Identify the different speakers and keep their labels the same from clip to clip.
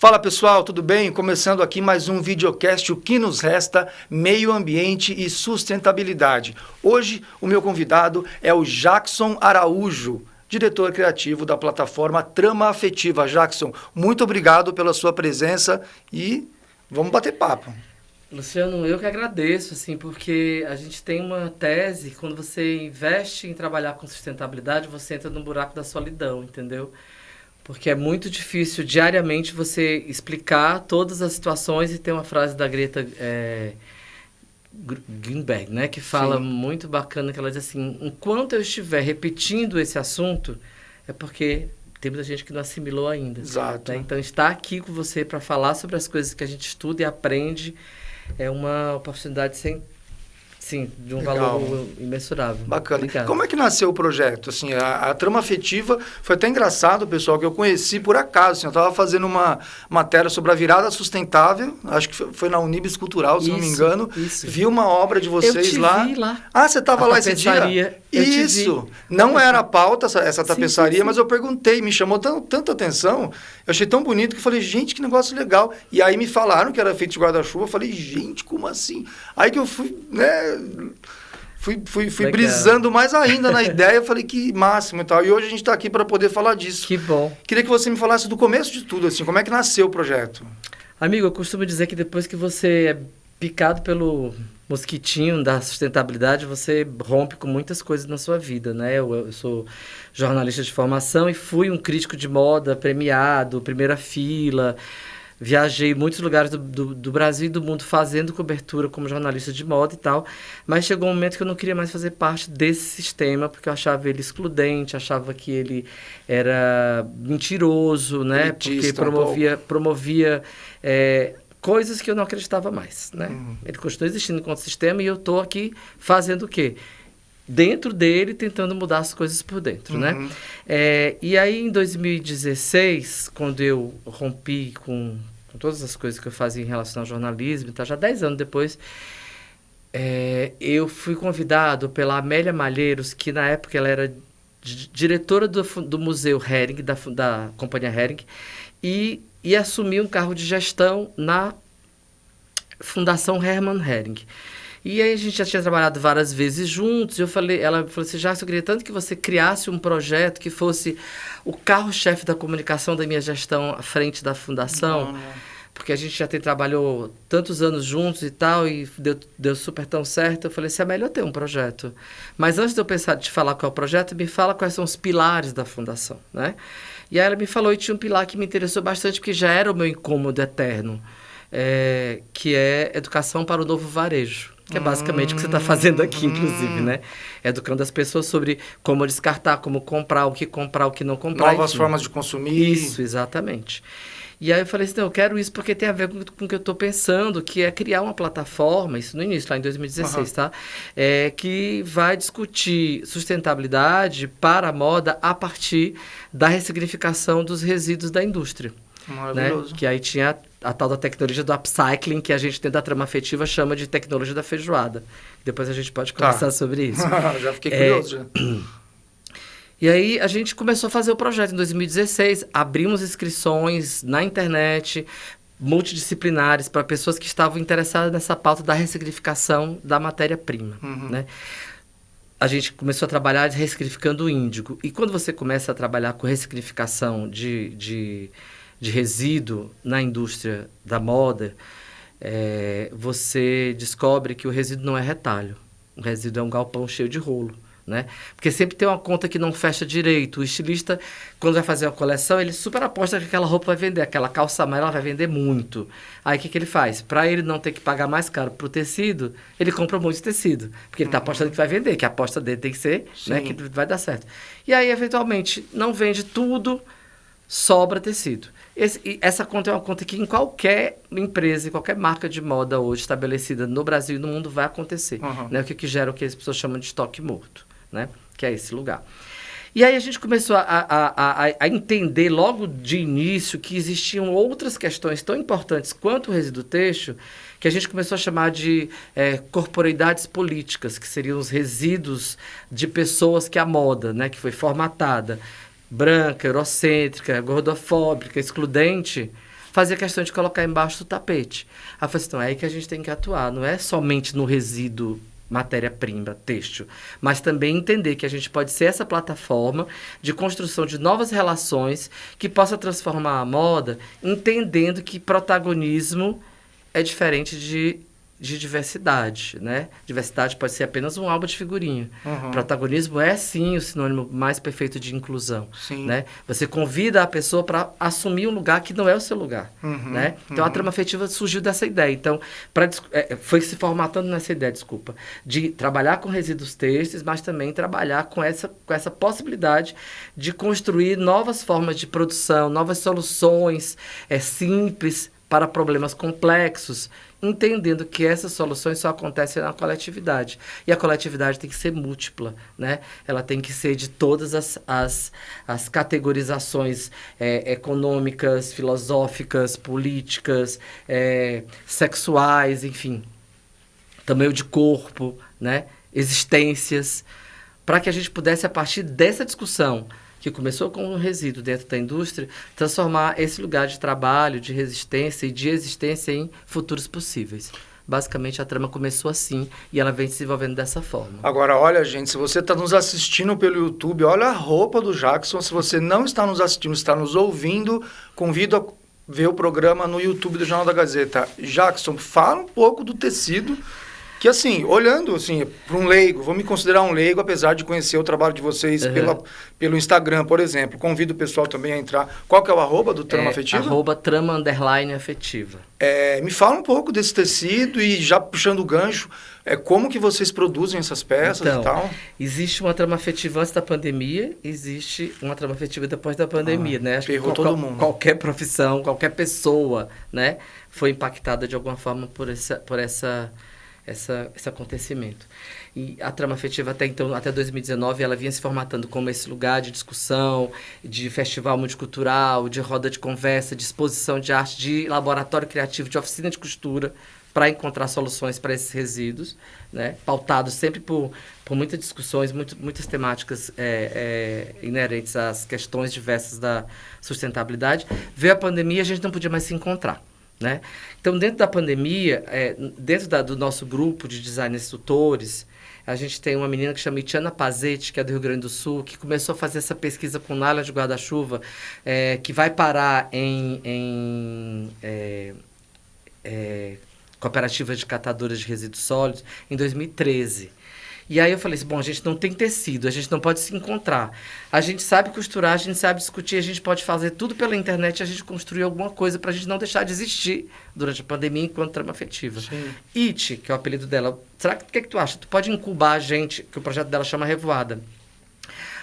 Speaker 1: Fala pessoal, tudo bem? Começando aqui mais um videocast, o que nos resta, meio ambiente e sustentabilidade. Hoje o meu convidado é o Jackson Araújo, diretor criativo da plataforma Trama Afetiva. Jackson, muito obrigado pela sua presença e vamos bater papo.
Speaker 2: Luciano, eu que agradeço, assim, porque a gente tem uma tese, quando você investe em trabalhar com sustentabilidade, você entra no buraco da solidão, entendeu? Porque é muito difícil diariamente você explicar todas as situações e tem uma frase da Greta Thunberg, né, que fala muito bacana, que ela diz assim, enquanto eu estiver repetindo esse assunto, é porque tem muita gente que não assimilou ainda.
Speaker 1: Exato.
Speaker 2: Né? Então, estar aqui com você para falar sobre as coisas que a gente estuda e aprende é uma oportunidade de um
Speaker 1: Legal.
Speaker 2: valor imensurável.
Speaker 1: Bacana.
Speaker 2: Obrigado.
Speaker 1: Como é que nasceu o projeto? Assim, a Trama Afetiva foi até engraçado, pessoal, que eu conheci por acaso. Assim, eu estava fazendo uma matéria sobre a virada sustentável, acho que foi na Unibis Cultural, se não me engano.
Speaker 2: Isso.
Speaker 1: Vi uma obra de vocês lá.
Speaker 2: Eu te vi lá.
Speaker 1: Ah, você estava lá esse dia? Isso. Não era a pauta, essa tapeçaria,
Speaker 2: sim.
Speaker 1: mas eu perguntei, me chamou tanta atenção. Eu achei tão bonito que eu falei, gente, que negócio legal. E aí me falaram que era feito de guarda-chuva. Eu falei, gente, como assim? Aí que eu fui, né? Fui brisando mais ainda na ideia, eu falei que máximo e tal. E hoje a gente está aqui para poder falar disso.
Speaker 2: Que bom.
Speaker 1: Queria que você me falasse do começo de tudo, assim, como é que nasceu o projeto?
Speaker 2: Amigo, eu costumo dizer que depois que você é picado pelo mosquitinho da sustentabilidade, você rompe com muitas coisas na sua vida, né? Eu sou jornalista de formação e fui um crítico de moda premiado, primeira fila. Viajei em muitos lugares do Brasil e do mundo fazendo cobertura como jornalista de moda e tal, mas chegou um momento que eu não queria mais fazer parte desse sistema, porque eu achava ele excludente, achava que ele era mentiroso, né?
Speaker 1: Elitista,
Speaker 2: porque promovia coisas que eu não acreditava mais, né? Ele continua existindo enquanto sistema e eu estou aqui fazendo o quê? Dentro dele, tentando mudar as coisas por dentro, né? E aí, em 2016, quando eu rompi com todas as coisas que eu fazia em relação ao jornalismo, então, já 10 anos depois, eu fui convidado pela Amélia Malheiros, que na época ela era diretora do Museu Hering, da Companhia Hering, e assumir um cargo de gestão na Fundação Hermann Hering. E aí a gente já tinha trabalhado várias vezes juntos, e ela falou assim, Jackson, eu queria tanto que você criasse um projeto que fosse o carro-chefe da comunicação da minha gestão à frente da fundação, porque a gente já trabalhou tantos anos juntos e tal, e deu super tão certo. Eu falei assim, é melhor ter um projeto. Mas antes de eu pensar de te falar qual é o projeto, me fala quais são os pilares da fundação, né? E aí ela me falou, e tinha um pilar que me interessou bastante, porque já era o meu incômodo eterno, que é educação para o novo varejo. Que é basicamente o que você está fazendo aqui, inclusive, né? Educando as pessoas sobre como descartar, como comprar, o que não comprar.
Speaker 1: Novas formas de consumir.
Speaker 2: Isso, exatamente. E aí eu falei assim, não, eu quero isso porque tem a ver com o que eu estou pensando, que é criar uma plataforma, isso no início, lá em 2016, tá? Que vai discutir sustentabilidade para a moda a partir da ressignificação dos resíduos da indústria.
Speaker 1: Maravilhoso.
Speaker 2: Né? Que aí tinha a tal da tecnologia do upcycling, que a gente dentro da Trama Afetiva chama de tecnologia da feijoada. Depois a gente pode conversar sobre isso.
Speaker 1: Já fiquei curioso. Já.
Speaker 2: E aí a gente começou a fazer o projeto em 2016, abrimos inscrições na internet, multidisciplinares, para pessoas que estavam interessadas nessa pauta da ressignificação da matéria-prima, né? A gente começou a trabalhar ressignificando o índigo. E quando você começa a trabalhar com ressignificação de resíduo na indústria da moda, você descobre que o resíduo não é retalho. O resíduo é um galpão cheio de rolo, né? Porque sempre tem uma conta que não fecha direito. O estilista, quando vai fazer uma coleção, ele super aposta que aquela roupa vai vender, aquela calça amarela vai vender muito. Aí o que ele faz? Para ele não ter que pagar mais caro pro tecido, ele compra muito tecido. Porque ele está apostando que vai vender, que a aposta dele tem que ser, né, que vai dar certo. E aí, eventualmente, não vende tudo, sobra tecido. Essa conta é uma conta que em qualquer empresa, em qualquer marca de moda hoje estabelecida no Brasil e no mundo vai acontecer. Né? O que gera o que as pessoas chamam de estoque morto, né? Que é esse lugar. E aí a gente começou a entender logo de início que existiam outras questões tão importantes quanto o resíduo têxtil, que a gente começou a chamar de corporeidades políticas, que seriam os resíduos de pessoas que a moda, né, que foi formatada, branca, eurocêntrica, gordofóbica, excludente, fazia questão de colocar embaixo do tapete. Aí eu falei assim, então é aí que a gente tem que atuar, não é somente no resíduo matéria-prima, têxtil, mas também entender que a gente pode ser essa plataforma de construção de novas relações que possa transformar a moda, entendendo que protagonismo é diferente de diversidade, né? Diversidade pode ser apenas um álbum de figurinha. Protagonismo é, sim, o sinônimo mais perfeito de inclusão, né? Você convida a pessoa para assumir um lugar que não é o seu lugar, né? Então, a trama afetiva surgiu dessa ideia. Então, foi se formatando nessa ideia, de trabalhar com resíduos têxteis, mas também trabalhar com essa possibilidade de construir novas formas de produção, novas soluções simples para problemas complexos, entendendo que essas soluções só acontecem na coletividade. E a coletividade tem que ser múltipla, né? Ela tem que ser de todas as categorizações econômicas, filosóficas, políticas, sexuais, enfim. Tamanho de corpo, né? Existências, para que a gente pudesse, a partir dessa discussão, que começou com um resíduo dentro da indústria, transformar esse lugar de trabalho, de resistência e de existência em futuros possíveis. Basicamente, a trama começou assim e ela vem se desenvolvendo dessa forma.
Speaker 1: Agora, olha, gente, se você está nos assistindo pelo YouTube, olha a roupa do Jackson. Se você não está nos assistindo, está nos ouvindo, convido a ver o programa no YouTube do Jornal da Gazeta. Jackson, fala um pouco do tecido. Que assim, olhando assim, para um leigo, vou me considerar um leigo, apesar de conhecer o trabalho de vocês pelo Instagram, por exemplo. Convido o pessoal também a entrar. Qual que é o arroba do Trama Afetiva?
Speaker 2: @trama_afetiva.
Speaker 1: Me fala um pouco desse tecido e já puxando o gancho, como que vocês produzem essas peças e tal?
Speaker 2: Existe uma trama afetiva antes da pandemia, existe uma trama afetiva depois da pandemia, né? Acho que
Speaker 1: todo mundo.
Speaker 2: Qualquer profissão, qualquer pessoa, né, foi impactada de alguma forma por esse acontecimento. E a trama afetiva até 2019, ela vinha se formatando como esse lugar de discussão, de festival multicultural, de roda de conversa, de exposição de arte, de laboratório criativo, de oficina de costura, para encontrar soluções para esses resíduos, né? Pautado sempre por muitas discussões, muitas temáticas inerentes às questões diversas da sustentabilidade. Veio a pandemia e a gente não podia mais se encontrar, né? Então, dentro da pandemia, dentro do nosso grupo de designers tutores, a gente tem uma menina que chama Itiana Pazetti, que é do Rio Grande do Sul, que começou a fazer essa pesquisa com nylon de guarda-chuva, que vai parar em cooperativas de catadoras de resíduos sólidos em 2013. E aí eu falei assim, bom, a gente não tem tecido, a gente não pode se encontrar. A gente sabe costurar, a gente sabe discutir, a gente pode fazer tudo pela internet, a gente construir alguma coisa para a gente não deixar de existir durante a pandemia enquanto trama afetiva. It, que é o apelido dela, o que tu acha? Tu pode incubar a gente, que o projeto dela chama Revoada.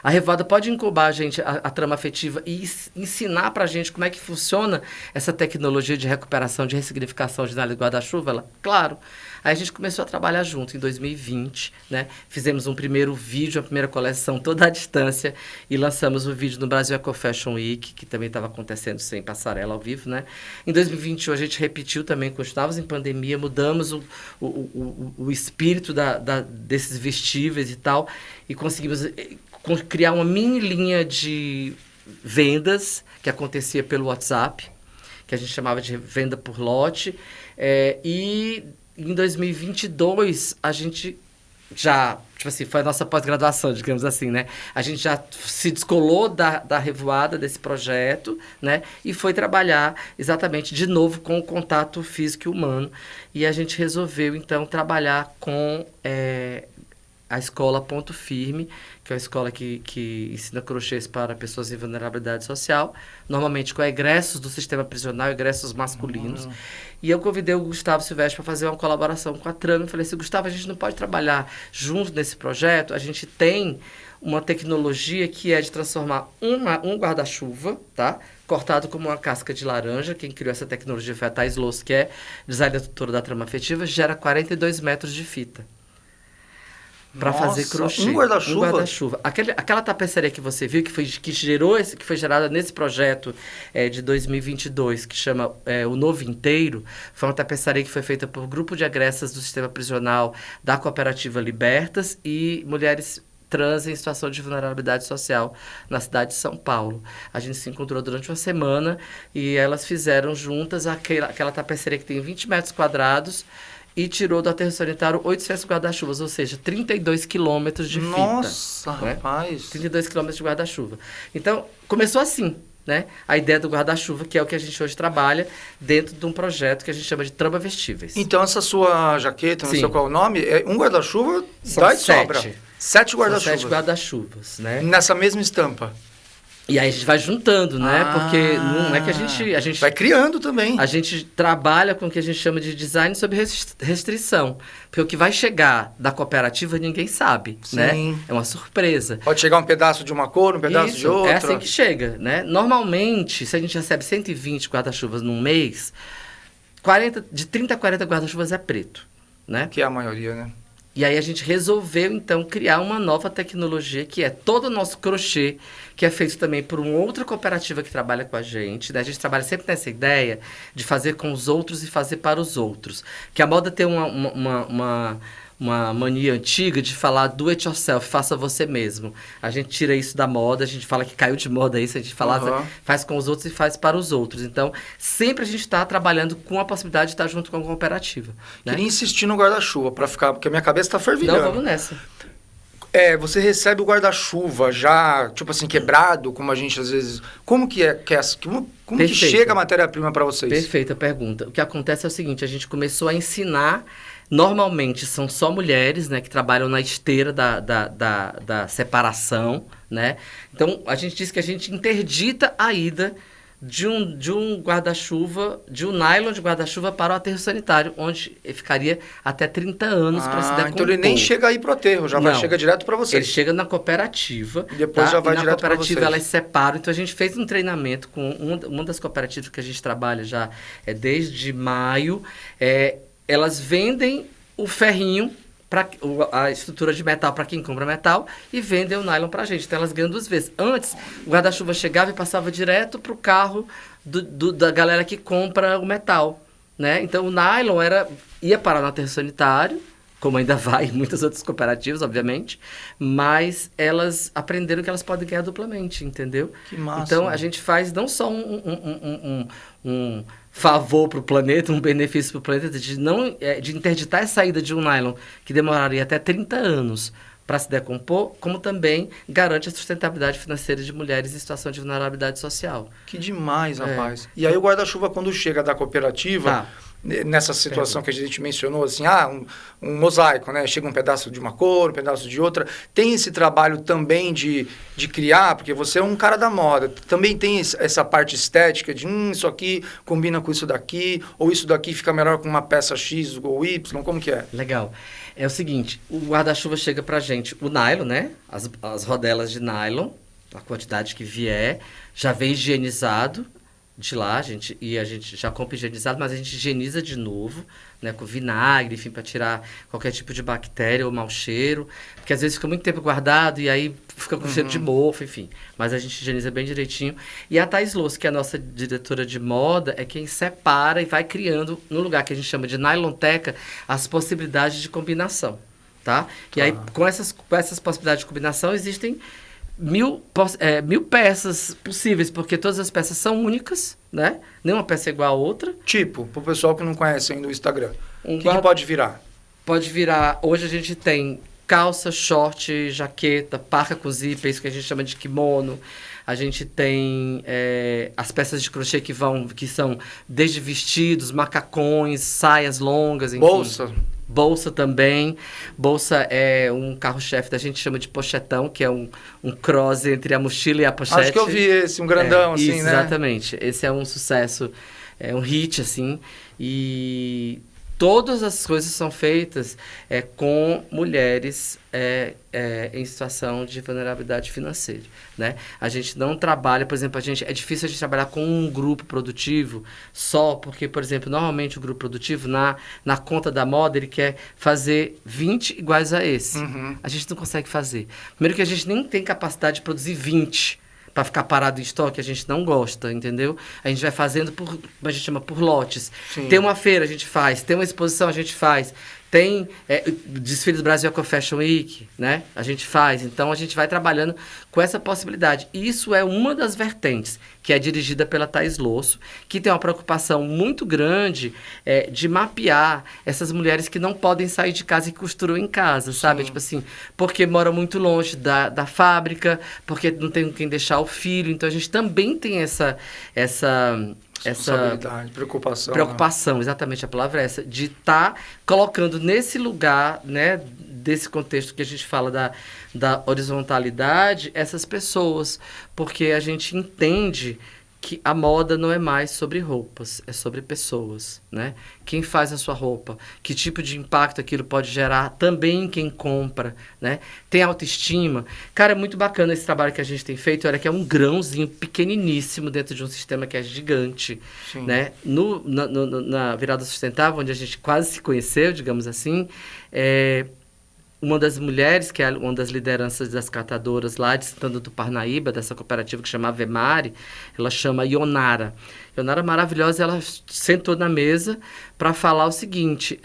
Speaker 2: A Revoada pode incubar a gente, a trama afetiva, e ensinar pra gente como é que funciona essa tecnologia de recuperação, de ressignificação de nylon de guarda-chuva? Ela, claro. Aí a gente começou a trabalhar junto em 2020, né? Fizemos um primeiro vídeo, a primeira coleção toda à distância, e lançamos o vídeo no Brasil Eco Fashion Week, que também estava acontecendo sem passarela ao vivo, né? Em 2021 a gente repetiu também, continuávamos em pandemia, mudamos o espírito desses vestíveis e tal, e conseguimos criar uma mini linha de vendas que acontecia pelo WhatsApp, que a gente chamava de venda por lote, e em 2022 a gente já, foi a nossa pós-graduação, digamos assim, né? A gente já se descolou da Revoada, desse projeto, né? E foi trabalhar exatamente de novo com o contato físico e humano. E a gente resolveu, então, trabalhar com a escola Ponto Firme, que é uma escola que ensina crochês para pessoas em vulnerabilidade social, normalmente com egressos do sistema prisional, egressos masculinos. E eu convidei o Gustavo Silvestre para fazer uma colaboração com a Trama. Eu falei assim, Gustavo, a gente não pode trabalhar junto nesse projeto? A gente tem uma tecnologia que é de transformar um guarda-chuva, tá? Cortado como uma casca de laranja. Quem criou essa tecnologia foi a Thais Loss, que é designer tutora da Trama Afetiva, gera 42 metros de fita para fazer crochê.
Speaker 1: Um guarda-chuva?
Speaker 2: Um guarda-chuva. Aquela tapeçaria que você viu, que foi gerada nesse projeto de 2022, que chama O Novo Inteiro, foi uma tapeçaria que foi feita por grupo de egressas do sistema prisional da cooperativa Libertas e mulheres trans em situação de vulnerabilidade social na cidade de São Paulo. A gente se encontrou durante uma semana e elas fizeram juntas aquela tapeçaria que tem 20 metros quadrados e tirou do aterro sanitário 800 guarda-chuvas, ou seja, 32 quilômetros de fita.
Speaker 1: Nossa,
Speaker 2: né?
Speaker 1: rapaz!
Speaker 2: 32 quilômetros de guarda-chuva. Então, começou assim, né? A ideia do guarda-chuva, que é o que a gente hoje trabalha dentro de um projeto que a gente chama de Tramba Vestíveis.
Speaker 1: Então, essa sua jaqueta, não
Speaker 2: Sim.
Speaker 1: sei qual é o nome, é um guarda-chuva
Speaker 2: São
Speaker 1: dá e
Speaker 2: 7.
Speaker 1: sobra. 7
Speaker 2: São
Speaker 1: guarda-chuvas.
Speaker 2: 7 guarda-chuvas, né?
Speaker 1: Nessa mesma estampa.
Speaker 2: E aí a gente vai juntando, né? Porque não é que a gente
Speaker 1: vai criando também.
Speaker 2: A gente trabalha com o que a gente chama de design sob restrição. Porque o que vai chegar da cooperativa ninguém sabe,
Speaker 1: Sim.
Speaker 2: né? É uma surpresa.
Speaker 1: Pode chegar um pedaço de uma cor, um pedaço de outra.
Speaker 2: É assim que chega, né? Normalmente, se a gente recebe 120 guarda-chuvas num mês, de 30 a 40 guarda-chuvas é preto, né?
Speaker 1: Que é a maioria, né?
Speaker 2: E aí a gente resolveu, então, criar uma nova tecnologia, que é todo o nosso crochê, que é feito também por uma outra cooperativa que trabalha com a gente. Né? A gente trabalha sempre nessa ideia de fazer com os outros e fazer para os outros. Que a moda tem uma mania antiga de falar do it yourself, faça você mesmo. A gente tira isso da moda, a gente fala que caiu de moda isso, a gente fala, faz com os outros e faz para os outros. Então, sempre a gente está trabalhando com a possibilidade de estar junto com a cooperativa. Né?
Speaker 1: Queria insistir no guarda-chuva, para ficar, porque a minha cabeça está fervilhando.
Speaker 2: Não, vamos nessa.
Speaker 1: Você recebe o guarda-chuva já, tipo assim, quebrado, como a gente às vezes... Como que como que chega a matéria-prima para vocês?
Speaker 2: Perfeita pergunta. O que acontece é o seguinte, a gente começou a ensinar, normalmente são só mulheres, né, que trabalham na esteira da separação, né? Então, a gente diz que a gente interdita a ida de um guarda-chuva, de um nylon de guarda-chuva para o aterro sanitário, onde ficaria até 30 anos para se decompor.
Speaker 1: Então ele nem chega aí para o aterro, chega direto para vocês.
Speaker 2: Ele chega na cooperativa.
Speaker 1: E depois já vai direto para vocês. Na
Speaker 2: cooperativa elas separam. Então a gente fez um treinamento com uma das cooperativas que a gente trabalha já desde maio. Elas vendem o ferrinho, a estrutura de metal para quem compra metal e vendem o nylon para a gente. Então elas ganham 2 vezes. Antes, o guarda-chuva chegava e passava direto para o carro da galera que compra o metal. Né? Então o nylon ia parar no aterro sanitário, como ainda vai em muitas outras cooperativas, obviamente, mas elas aprenderam que elas podem ganhar duplamente, entendeu?
Speaker 1: Que massa.
Speaker 2: Então a gente faz não só um favor para o planeta, um benefício para o planeta, de interditar a saída de um nylon que demoraria até 30 anos para se decompor, como também garante a sustentabilidade financeira de mulheres em situação de vulnerabilidade social.
Speaker 1: Que demais, rapaz. E aí o guarda-chuva, quando chega da cooperativa, nessa situação que a gente mencionou, assim, um mosaico, né? Chega um pedaço de uma cor, um pedaço de outra. Tem esse trabalho também de criar, porque você é um cara da moda. Também tem essa parte estética de, isso aqui combina com isso daqui, ou isso daqui fica melhor com uma peça X ou Y, como que é?
Speaker 2: Legal. É o seguinte, o guarda-chuva chega pra gente, o nylon, né? As rodelas de nylon, a quantidade que vier, já vem higienizado de lá, a gente já compra higienizado, mas a gente higieniza de novo, né, com vinagre, enfim, para tirar qualquer tipo de bactéria ou mau cheiro, porque às vezes fica muito tempo guardado e aí fica com cheiro de mofo, enfim, mas a gente higieniza bem direitinho. E a Thais Loss, que é a nossa diretora de moda, é quem separa e vai criando, no lugar que a gente chama de nylonteca, as possibilidades de combinação, tá? E aí, com essas possibilidades de combinação, existem 1000 peças possíveis, porque todas as peças são únicas, né? Nenhuma peça é igual a outra.
Speaker 1: Tipo, pro pessoal que não conhece ainda o Instagram, o que pode virar? Pode
Speaker 2: virar, hoje a gente tem calça, short, jaqueta, parca com zíper, isso que a gente chama de kimono. A gente tem as peças de crochê que são desde vestidos, macacões, saias longas, enfim. Bolsa também. Bolsa é um carro-chefe, da gente chama de pochetão, que é um cross entre a mochila e a pochete.
Speaker 1: Acho que eu vi esse, um grandão assim,
Speaker 2: isso,
Speaker 1: né?
Speaker 2: Exatamente. Esse é um sucesso, é um hit, assim. E todas as coisas são feitas com mulheres em situação de vulnerabilidade financeira, né? A gente não trabalha, por exemplo, é difícil a gente trabalhar com um grupo produtivo só, porque, por exemplo, normalmente o grupo produtivo, na conta da moda, ele quer fazer 20 iguais a esse. A gente não consegue fazer. Primeiro que a gente nem tem capacidade de produzir 20 para ficar parado em estoque, a gente não gosta, entendeu? A gente vai fazendo a gente chama por lotes.
Speaker 1: Sim.
Speaker 2: Tem uma feira, a gente faz. Tem uma exposição, a gente faz. Tem desfile do Brasil Eco Fashion Week, né? A gente faz. Então, a gente vai trabalhando com essa possibilidade. E isso é uma das vertentes, que é dirigida pela Thaís Losso, que tem uma preocupação muito grande de mapear essas mulheres que não podem sair de casa e costuram em casa, sabe? Tipo assim, porque moram muito longe da fábrica, porque não tem quem deixar o filho. Então, a gente também tem essa
Speaker 1: responsabilidade, preocupação.
Speaker 2: Preocupação, exatamente, a palavra é essa, de estar colocando nesse lugar, né, desse contexto que a gente fala da horizontalidade, essas pessoas, porque a gente entende que a moda não é mais sobre roupas, é sobre pessoas, né? Quem faz a sua roupa, que tipo de impacto aquilo pode gerar também em quem compra, né? Tem autoestima. Cara, é muito bacana esse trabalho que a gente tem feito, olha que é um grãozinho pequeniníssimo dentro de um sistema que é gigante,
Speaker 1: Sim.
Speaker 2: né? Na Virada Sustentável, onde a gente quase se conheceu, digamos assim, uma das mulheres, que é uma das lideranças das catadoras lá de Santana do Parnaíba, dessa cooperativa que chama Avemare, ela chama Ionara. Ionara maravilhosa, ela sentou na mesa para falar o seguinte,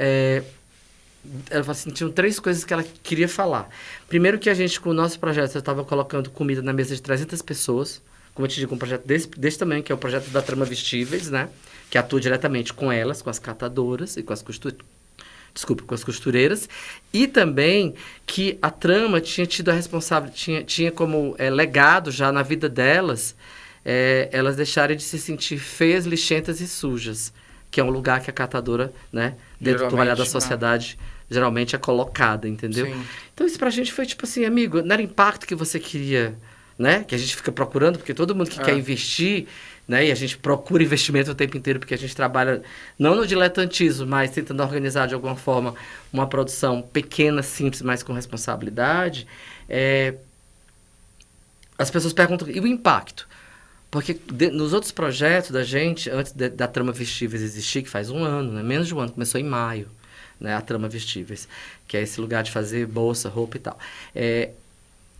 Speaker 2: ela falou assim, tinham 3 coisas que ela queria falar. Primeiro que a gente, com o nosso projeto, estava colocando comida na mesa de 300 pessoas, como eu te digo, um projeto desse tamanho, que é o projeto da Trama Vestíveis, né? Que atua diretamente com elas, com as catadoras e com as costureiras, e também que a Trama tinha tido a responsabilidade, tinha como legado já na vida delas, elas deixarem de se sentir feias, lixentas e sujas, que é um lugar que a catadora, né, dentro do olhar da sociedade, geralmente é colocada, entendeu?
Speaker 1: Sim.
Speaker 2: Então isso pra gente foi tipo assim, amigo, não era impacto que você queria, né, que a gente fica procurando, porque todo mundo que quer investir, né, e a gente procura investimento o tempo inteiro, porque a gente trabalha não no diletantismo, mas tentando organizar de alguma forma uma produção pequena, simples, mas com responsabilidade. As pessoas perguntam, e o impacto? Porque nos outros projetos da gente, antes da Trama Vestíveis existir, que faz 1 ano, né, menos de 1 ano, começou em maio, né, a Trama Vestíveis, que é esse lugar de fazer bolsa, roupa e tal.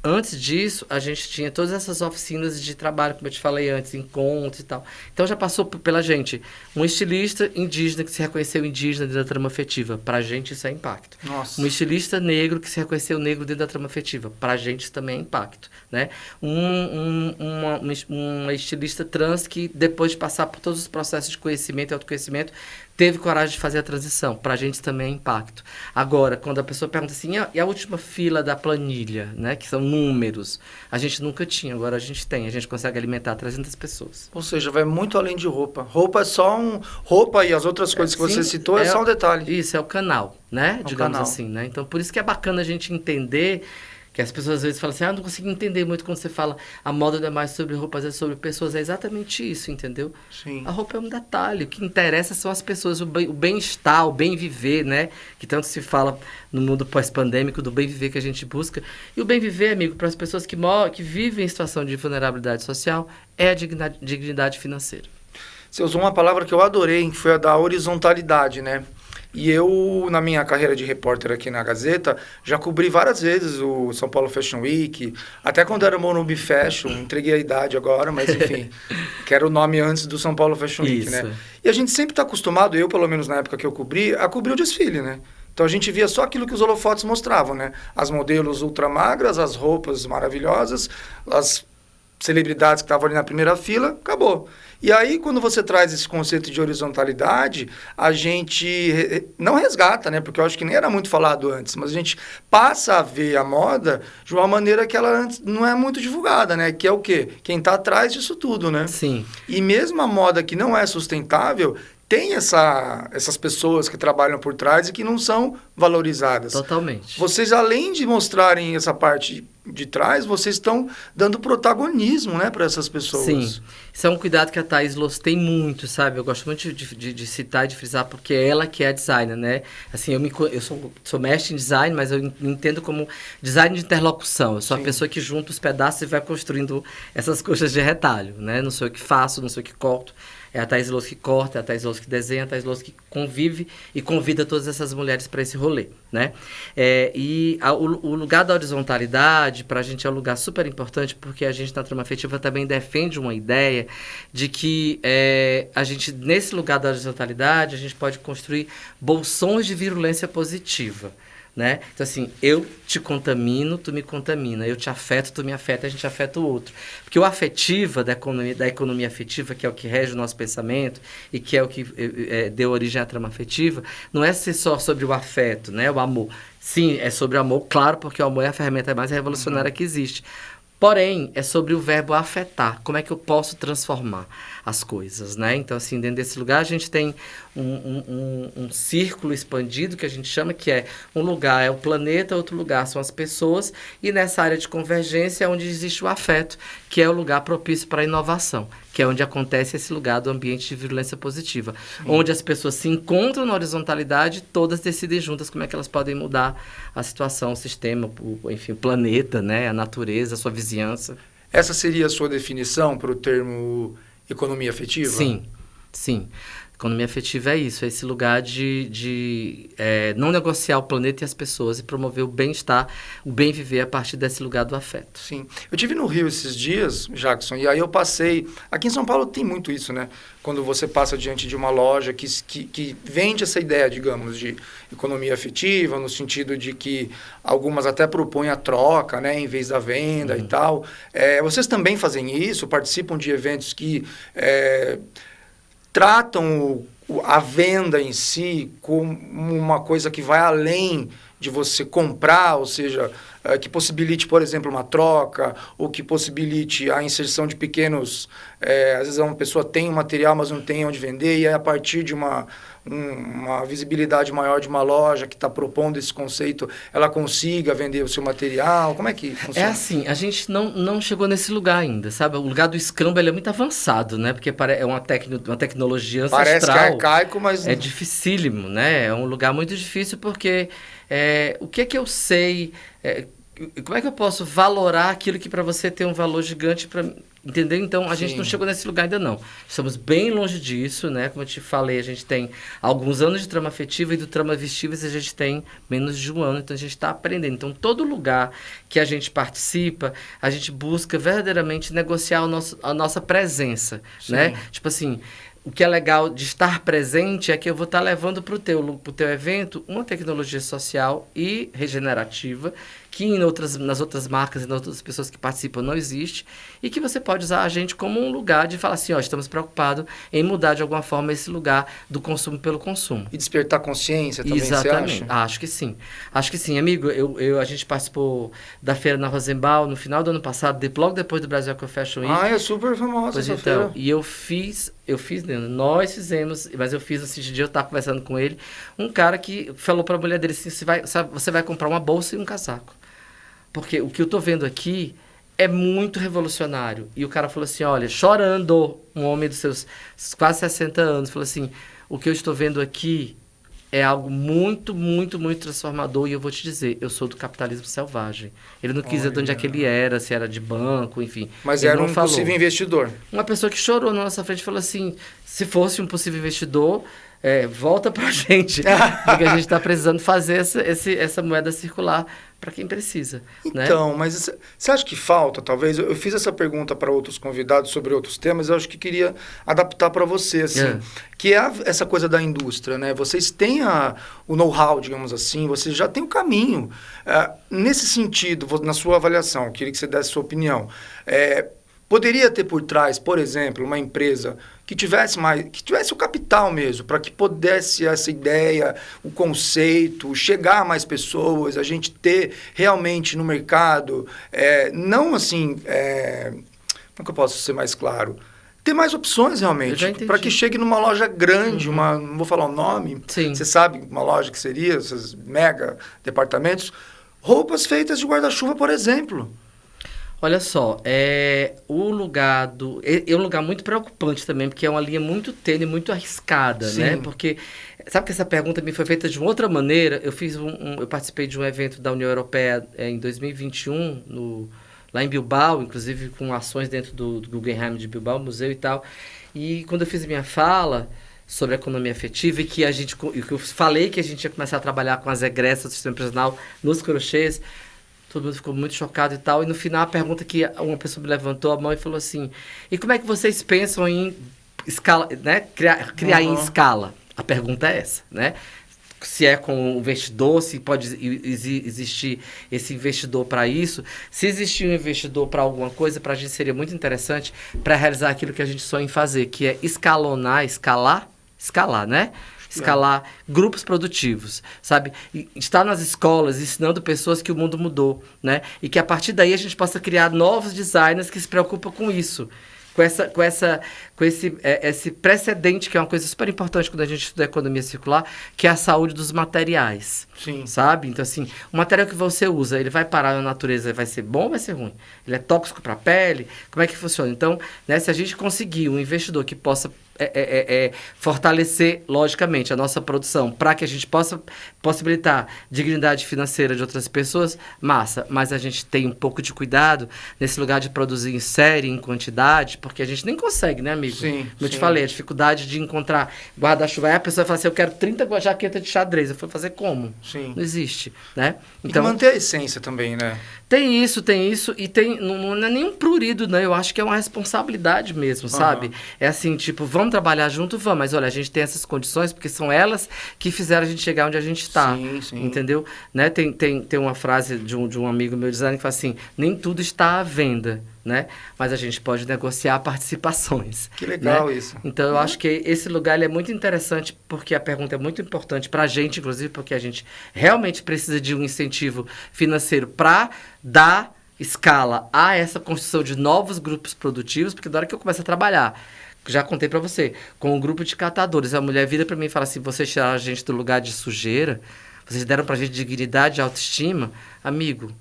Speaker 2: Antes disso, a gente tinha todas essas oficinas de trabalho, como eu te falei antes, encontros e tal. Então, já passou pela gente um estilista indígena que se reconheceu indígena dentro da trama afetiva. Pra gente, isso é impacto.
Speaker 1: Nossa.
Speaker 2: Um estilista negro que se reconheceu negro dentro da trama afetiva. Pra gente, isso também é impacto, né? Uma estilista trans que, depois de passar por todos os processos de conhecimento e autoconhecimento, teve coragem de fazer a transição. Pra gente também é impacto. Agora, quando a pessoa pergunta assim, e a última fila da planilha, né? Que são números. A gente nunca tinha, agora a gente tem. A gente consegue alimentar 300 pessoas.
Speaker 1: Ou seja, vai muito além de roupa. Roupa é só roupa e as outras coisas que você citou é só um detalhe.
Speaker 2: Isso, é o canal, né?
Speaker 1: É o
Speaker 2: digamos
Speaker 1: canal.
Speaker 2: assim, né? Então, por isso que é bacana a gente entender que as pessoas às vezes falam assim, não consigo entender muito quando você fala a moda não é mais sobre roupas, é sobre pessoas. É exatamente isso, entendeu?
Speaker 1: Sim.
Speaker 2: A roupa é um detalhe. O que interessa são as pessoas, o bem-estar, o bem-viver, né? Que tanto se fala no mundo pós-pandêmico do bem-viver que a gente busca. E o bem-viver, amigo, para as pessoas que vivem em situação de vulnerabilidade social, é a dignidade financeira.
Speaker 1: Você usou uma palavra que eu adorei, que foi a da horizontalidade, né? E eu, na minha carreira de repórter aqui na Gazeta, já cobri várias vezes o São Paulo Fashion Week, até quando era Morumbi Fashion, entreguei a idade agora, mas enfim, que era o nome antes do São Paulo Fashion Week, né? E a gente sempre está acostumado, eu pelo menos na época que eu cobri, a cobrir o desfile, né? Então a gente via só aquilo que os holofotes mostravam, né? As modelos ultramagras, as roupas maravilhosas, as celebridades que estavam ali na primeira fila, acabou. E aí, quando você traz esse conceito de horizontalidade, a gente não resgata, né? Porque eu acho que nem era muito falado antes, mas a gente passa a ver a moda de uma maneira que ela não é muito divulgada, né? Que é o quê? Quem está atrás disso tudo, né?
Speaker 2: Sim.
Speaker 1: E mesmo a moda que não é sustentável, tem essas pessoas que trabalham por trás e que não são valorizadas.
Speaker 2: Totalmente.
Speaker 1: Vocês, além de mostrarem essa parte de trás, vocês estão dando protagonismo, né, para essas pessoas.
Speaker 2: Sim. Isso é um cuidado que a Thaís Losso tem muito, sabe? Eu gosto muito de citar e de frisar, porque é ela que é a designer, né? Assim, eu sou mestre em design, mas eu entendo como design de interlocução. Eu sou a pessoa que junta os pedaços e vai construindo essas coxas de retalho, né? Não sou eu que faço, não sou eu que corto. É a Thaís Louço que corta, é a Thaís Louço que desenha, é a Thaís Louço que convive e convida todas essas mulheres para esse rolê, né? O lugar da horizontalidade, para a gente, é um lugar super importante, porque a gente, na Trama Afetiva, também defende uma ideia de que a gente, nesse lugar da horizontalidade, a gente pode construir bolsões de virulência positiva. Né? Então, assim, eu te contamino, tu me contamina. Eu te afeto, tu me afeta, a gente afeta o outro. Porque o afetiva, da economia afetiva, que é o que rege o nosso pensamento e que é o que deu origem à trama afetiva, não é ser só sobre o afeto, né? O amor. Sim, é sobre o amor, claro, porque o amor é a ferramenta mais revolucionária que existe. Porém, é sobre o verbo afetar. Como é que eu posso transformar as coisas, né? Então, assim, dentro desse lugar, a gente tem um círculo expandido, que a gente chama, que é um lugar é o planeta, outro lugar são as pessoas, e nessa área de convergência é onde existe o afeto, que é o lugar propício para a inovação, que é onde acontece esse lugar do ambiente de virulência positiva, onde as pessoas se encontram na horizontalidade, todas decidem juntas como é que elas podem mudar a situação, o sistema, enfim, o planeta, né? A natureza, a sua vizinhança.
Speaker 1: Essa seria a sua definição para o termo economia afetiva?
Speaker 2: Sim, sim. Economia afetiva é isso, é esse lugar de não negociar o planeta e as pessoas e promover o bem-estar, o bem-viver a partir desse lugar do afeto.
Speaker 1: Sim. Eu estive no Rio esses dias, Jackson, e aí eu passei... Aqui em São Paulo tem muito isso, né? Quando você passa diante de uma loja que vende essa ideia, digamos, de economia afetiva, no sentido de que algumas até propõem a troca, né? Em vez da venda e tal. Vocês também fazem isso? Participam de eventos que... tratam a venda em si como uma coisa que vai além de você comprar, ou seja, que possibilite, por exemplo, uma troca, ou que possibilite a inserção de pequenos... às vezes uma pessoa tem um material, mas não tem onde vender, e aí a partir de uma visibilidade maior de uma loja que está propondo esse conceito, ela consiga vender o seu material. Como é que funciona?
Speaker 2: É assim, a gente não chegou nesse lugar ainda, sabe? O lugar do Scrum, ele é muito avançado, né? Porque é uma tecnologia ancestral.
Speaker 1: Parece que é arcaico, mas...
Speaker 2: É dificílimo, né? É um lugar muito difícil porque o que é que eu sei... como é que eu posso valorar aquilo que para você tem um valor gigante para... Entendeu? Então, a gente não chegou nesse lugar ainda não. Estamos bem longe disso, né? Como eu te falei, a gente tem alguns anos de trama afetiva e do trama vestíveis a gente tem menos de um ano, então a gente está aprendendo. Então, todo lugar que a gente participa, a gente busca verdadeiramente negociar a nossa presença, né? Tipo assim... O que é legal de estar presente é que eu vou estar levando para o teu evento uma tecnologia social e regenerativa que nas outras marcas e nas outras pessoas que participam não existe e que você pode usar a gente como um lugar de falar assim, estamos preocupados em mudar de alguma forma esse lugar do consumo pelo consumo.
Speaker 1: E despertar consciência também,
Speaker 2: exatamente.
Speaker 1: Você acha?
Speaker 2: Acho que sim. Acho que sim. Amigo, a gente participou da feira na Rosenbaum no final do ano passado, logo depois do Brasil Eco Fashion Week.
Speaker 1: É super famosa essa feira.
Speaker 2: E nós fizemos, mas eu fiz assim, de dia eu estava conversando com ele, um cara que falou para a mulher dele assim, você vai comprar uma bolsa e um casaco. Porque o que eu estou vendo aqui é muito revolucionário. E o cara falou assim, olha, chorando, um homem dos seus quase 60 anos, falou assim, o que eu estou vendo aqui é algo muito, muito, muito transformador. E eu vou te dizer, eu sou do capitalismo selvagem. Ele não quis dizer de onde é que ele era, se era de banco, enfim.
Speaker 1: Mas era um possível investidor.
Speaker 2: Uma pessoa que chorou na nossa frente e falou assim, se fosse um possível investidor, volta pra gente. Porque a gente está precisando fazer essa moeda circular para quem precisa.
Speaker 1: Então,
Speaker 2: né?
Speaker 1: Mas você acha que falta, talvez? Eu fiz essa pergunta para outros convidados sobre outros temas, eu acho que queria adaptar para você, assim, que é essa coisa da indústria, né? Vocês têm o know-how, digamos assim, vocês já têm o caminho. Nesse sentido, na sua avaliação, queria que você desse sua opinião. Poderia ter por trás, por exemplo, uma empresa que tivesse o capital mesmo, para que pudesse essa ideia, o conceito, chegar a mais pessoas, a gente ter realmente no mercado, não assim, como que eu posso ser mais claro? Ter mais opções realmente, para que chegue numa loja grande, não vou falar o nome, você sabe uma loja que seria, esses mega departamentos, roupas feitas de guarda-chuva, por exemplo.
Speaker 2: Olha só, é um lugar muito preocupante também, porque é uma linha muito tênue, muito arriscada, né? Porque, sabe que essa pergunta me foi feita de uma outra maneira? Eu participei de um evento da União Europeia em 2021, lá em Bilbao, inclusive com ações dentro do Guggenheim de Bilbao, museu e tal. E quando eu fiz a minha fala sobre a economia afetiva e que eu falei que a gente ia começar a trabalhar com as egressas do sistema prisional nos crochês, todo mundo ficou muito chocado e tal. E no final, a pergunta que uma pessoa me levantou a mão e falou assim: e como é que vocês pensam em escala, né? Criar em escala? A pergunta é essa, né? Se é com o investidor, se pode existir esse investidor para isso. Se existir um investidor para alguma coisa, para a gente seria muito interessante para realizar aquilo que a gente sonha em fazer, que é escalar, né? Escalar grupos produtivos, sabe? E estar nas escolas ensinando pessoas que o mundo mudou, né? E que a partir daí a gente possa criar novos designers que se preocupam com isso. Com esse precedente, que é uma coisa super importante quando a gente estuda economia circular, que é a saúde dos materiais.
Speaker 1: Sim.
Speaker 2: Sabe? Então, assim, o material que você usa, ele vai parar na natureza, vai ser bom ou vai ser ruim? Ele é tóxico para a pele? Como é que funciona? Então, né, se a gente conseguir um investidor que possa fortalecer, logicamente, a nossa produção para que a gente possa possibilitar dignidade financeira de outras pessoas, massa. Mas a gente tem um pouco de cuidado nesse lugar de produzir em série, em quantidade, porque a gente nem consegue, né, amigo?
Speaker 1: Sim.
Speaker 2: Como eu te falei, a dificuldade de encontrar guarda-chuva. Aí a pessoa fala assim, eu quero 30 jaquetas de xadrez. Eu falo, fazer como?
Speaker 1: Sim.
Speaker 2: Não existe, né?
Speaker 1: Então, manter a essência também, né?
Speaker 2: Tem isso, e tem, não é nenhum prurido, né? Eu acho que é uma responsabilidade mesmo, sabe? É assim, tipo, vamos trabalhar junto, vamos, mas olha, a gente tem essas condições porque são elas que fizeram a gente chegar onde a gente está, entendeu? Né? Tem uma frase de um amigo meu designer que fala assim, nem tudo está à venda, né? Mas a gente pode negociar participações.
Speaker 1: Que legal,
Speaker 2: né?
Speaker 1: isso.
Speaker 2: Então, eu acho que esse lugar ele é muito interessante porque a pergunta é muito importante para a gente, inclusive, porque a gente realmente precisa de um incentivo financeiro para dar escala a essa construção de novos grupos produtivos, porque na hora que eu começo a trabalhar, já contei para você, com um grupo de catadores, a mulher vira para mim e fala assim, vocês tiraram a gente do lugar de sujeira, vocês deram para a gente dignidade e autoestima, amigo,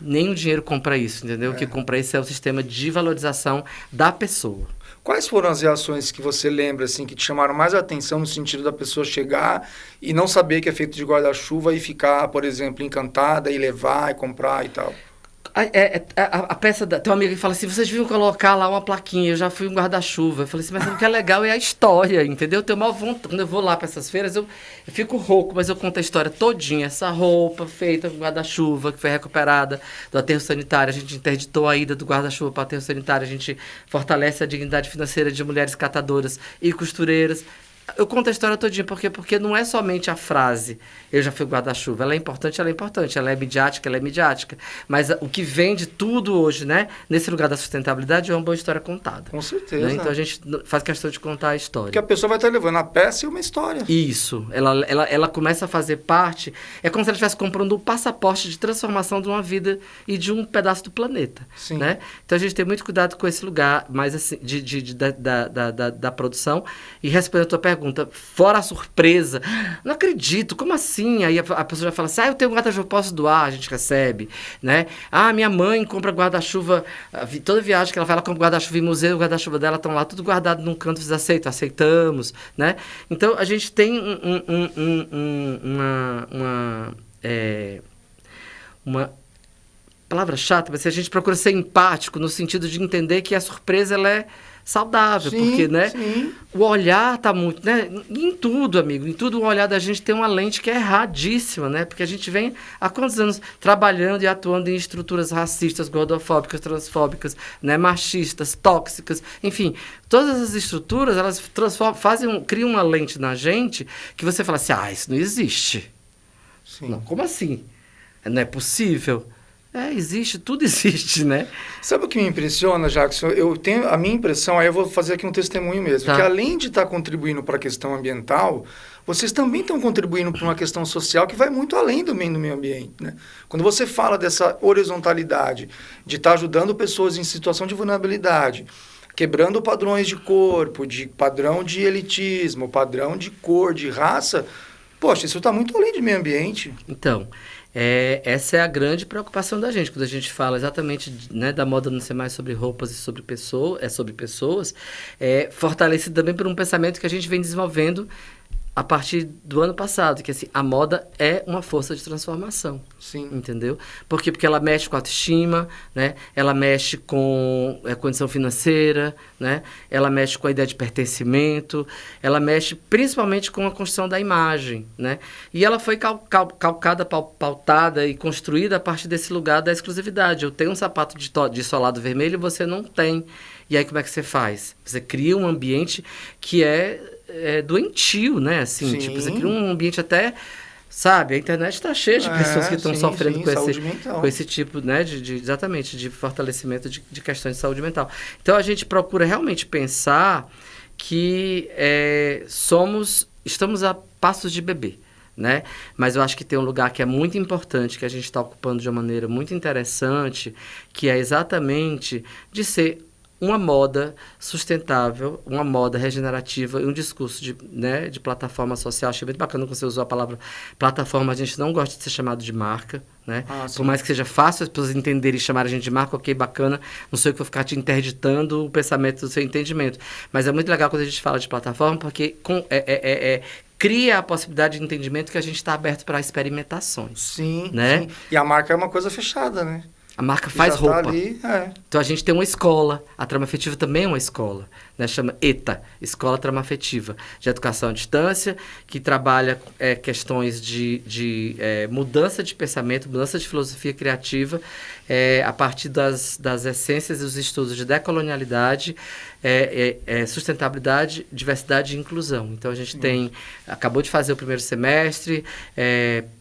Speaker 2: nem o dinheiro compra isso, entendeu? O que compra isso é o sistema de valorização da pessoa.
Speaker 1: Quais foram as reações que você lembra, assim, que te chamaram mais a atenção no sentido da pessoa chegar e não saber que é feito de guarda-chuva e ficar, por exemplo, encantada e levar e comprar e tal?
Speaker 2: A peça tem uma amiga que fala assim, vocês deviam colocar lá uma plaquinha, eu já fui um guarda-chuva. Eu falei assim, mas o que é legal é a história, entendeu? Eu tenho uma vontade, quando eu vou lá para essas feiras, eu fico rouco, mas eu conto a história todinha. Essa roupa feita com guarda-chuva, que foi recuperada do aterro sanitário, a gente interditou a ida do guarda-chuva para o aterro sanitário, a gente fortalece a dignidade financeira de mulheres catadoras e costureiras. Eu conto a história todinha, porque não é somente a frase, eu já fui guarda-chuva, ela é importante, ela é midiática, mas o que vende tudo hoje, né, nesse lugar da sustentabilidade é uma boa história contada.
Speaker 1: Com certeza.
Speaker 2: Né? Então a gente faz questão de contar a história.
Speaker 1: Porque a pessoa vai estar levando a peça e uma história.
Speaker 2: Isso, ela começa a fazer parte, é como se ela estivesse comprando um passaporte de transformação de uma vida e de um pedaço do planeta.
Speaker 1: Sim.
Speaker 2: Né? Então a gente tem muito cuidado com esse lugar, mais assim, da produção, e respondendo a tua pergunta, fora a surpresa, não acredito, como assim? Aí a pessoa já fala assim, eu tenho um guarda-chuva, posso doar, a gente recebe, né? Minha mãe compra guarda-chuva, toda viagem que ela vai, ela compra guarda-chuva em museu, o guarda-chuva dela estão lá, tudo guardado num canto, vocês aceitamos, né? Então, a gente tem uma palavra chata, mas a gente procura ser empático no sentido de entender que a surpresa, ela é saudável, porque, né, o olhar tá muito, né, em tudo, amigo, em tudo o olhar da gente tem uma lente que é erradíssima, né, porque a gente vem há quantos anos trabalhando e atuando em estruturas racistas, gordofóbicas, transfóbicas, né, machistas, tóxicas, enfim, todas as estruturas, elas criam uma lente na gente que você fala assim, isso não existe.
Speaker 1: Sim.
Speaker 2: Não, como assim? Não é possível? Existe, tudo existe, né?
Speaker 1: Sabe o que me impressiona, Jackson? Eu tenho a minha impressão, aí eu vou fazer aqui um testemunho mesmo, que além de estar contribuindo para a questão ambiental, vocês também estão contribuindo para uma questão social que vai muito além do meio ambiente, né? Quando você fala dessa horizontalidade, de estar ajudando pessoas em situação de vulnerabilidade, quebrando padrões de corpo, de padrão de elitismo, padrão de cor, de raça, poxa, isso está muito além de meio ambiente.
Speaker 2: Então, essa é a grande preocupação da gente, quando a gente fala exatamente, né, da moda não ser mais sobre roupas e sobre pessoas, fortalecido também por um pensamento que a gente vem desenvolvendo a partir do ano passado, que assim, a moda é uma força de transformação.
Speaker 1: Sim.
Speaker 2: Entendeu? Por quê? Porque ela mexe com a autoestima, né? Ela mexe com a condição financeira, né? Ela mexe com a ideia de pertencimento, ela mexe principalmente com a construção da imagem, né? E ela foi calcada, pautada e construída a partir desse lugar da exclusividade. Eu tenho um sapato de solado vermelho e você não tem. E aí como é que você faz? Você cria um ambiente que é doentio, né? Assim,
Speaker 1: Sim.
Speaker 2: tipo, você cria um ambiente até... Sabe, a internet está cheia de pessoas que estão sofrendo com esse tipo, né, exatamente, de fortalecimento de questões de saúde mental. Então, a gente procura realmente pensar que estamos a passos de bebê, né? Mas eu acho que tem um lugar que é muito importante, que a gente está ocupando de uma maneira muito interessante, que é exatamente de ser uma moda sustentável, uma moda regenerativa e um discurso de plataforma social. Achei muito bacana quando você usou a palavra plataforma. A gente não gosta de ser chamado de marca, né? Por mais que seja fácil as pessoas entenderem e chamarem a gente de marca, ok, bacana. Não sei o que vou ficar te interditando o pensamento do seu entendimento. Mas é muito legal quando a gente fala de plataforma, porque cria a possibilidade de entendimento que a gente está aberto para experimentações.
Speaker 1: Sim,
Speaker 2: né?
Speaker 1: Sim. E a marca é uma coisa fechada, né?
Speaker 2: A marca faz roupa.
Speaker 1: Tá ali,
Speaker 2: Então, a gente tem uma escola. A Trama Afetiva também é uma escola. Né? Chama ETA, Escola Trama Afetiva, de Educação à Distância, que trabalha questões de mudança de pensamento, mudança de filosofia criativa, a partir das essências e dos estudos de decolonialidade, sustentabilidade, diversidade e inclusão. Então, a gente acabou de fazer o primeiro semestre,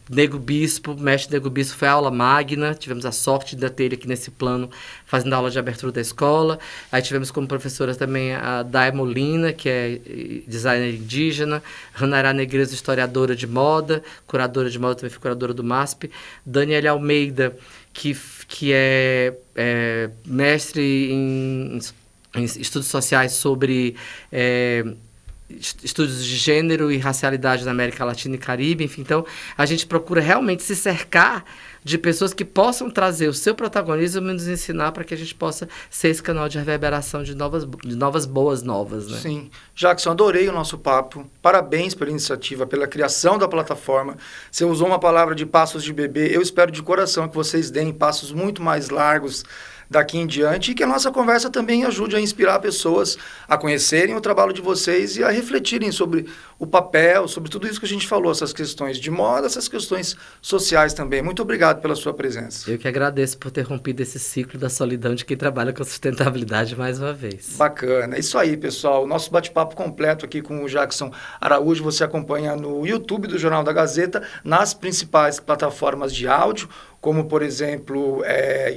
Speaker 2: Nego Bispo, mestre Nego Bispo foi aula magna, tivemos a sorte de ter ele aqui nesse plano, fazendo aula de abertura da escola. Aí tivemos como professora também a Day Molina, que é designer indígena, Ranará Negreiros, historiadora de moda, curadora de moda, também foi curadora do MASP, Daniela Almeida, que é mestre em estudos sociais sobre estudos de gênero e racialidade na América Latina e Caribe, enfim. Então, a gente procura realmente se cercar de pessoas que possam trazer o seu protagonismo e nos ensinar para que a gente possa ser esse canal de reverberação de novas boas novas, né?
Speaker 1: Sim. Jackson, adorei o nosso papo. Parabéns pela iniciativa, pela criação da plataforma. Você usou uma palavra de passos de bebê. Eu espero de coração que vocês deem passos muito mais largos daqui em diante e que a nossa conversa também ajude a inspirar pessoas a conhecerem o trabalho de vocês e a refletirem sobre o papel, sobre tudo isso que a gente falou, essas questões de moda, essas questões sociais também. Muito obrigado pela sua presença.
Speaker 2: Eu que agradeço por ter rompido esse ciclo da solidão de quem trabalha com sustentabilidade mais uma vez.
Speaker 1: Bacana. É isso aí, pessoal. O nosso bate-papo completo aqui com o Jackson Araújo você acompanha no YouTube do Jornal da Gazeta, nas principais plataformas de áudio, como, por exemplo,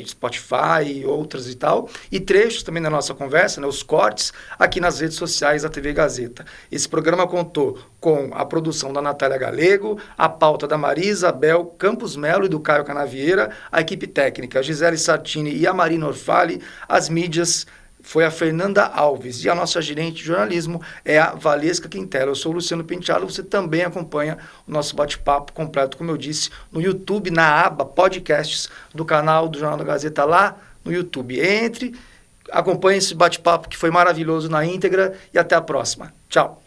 Speaker 1: Spotify e outras e tal, e trechos também da nossa conversa, né, os cortes, aqui nas redes sociais da TV Gazeta. Esse programa contou com a produção da Natália Galego, a pauta da Maria Isabel Campos Melo e do Caio Canavieira, a equipe técnica, a Gisele Sartini e a Marina Orfali, as mídias foi a Fernanda Alves e a nossa gerente de jornalismo é a Valesca Quintela. Eu sou o Luciano Penteado, você também acompanha o nosso bate-papo completo, como eu disse, no YouTube, na aba podcasts do canal do Jornal da Gazeta lá no YouTube. Entre, acompanhe esse bate-papo que foi maravilhoso na íntegra e até a próxima. Tchau.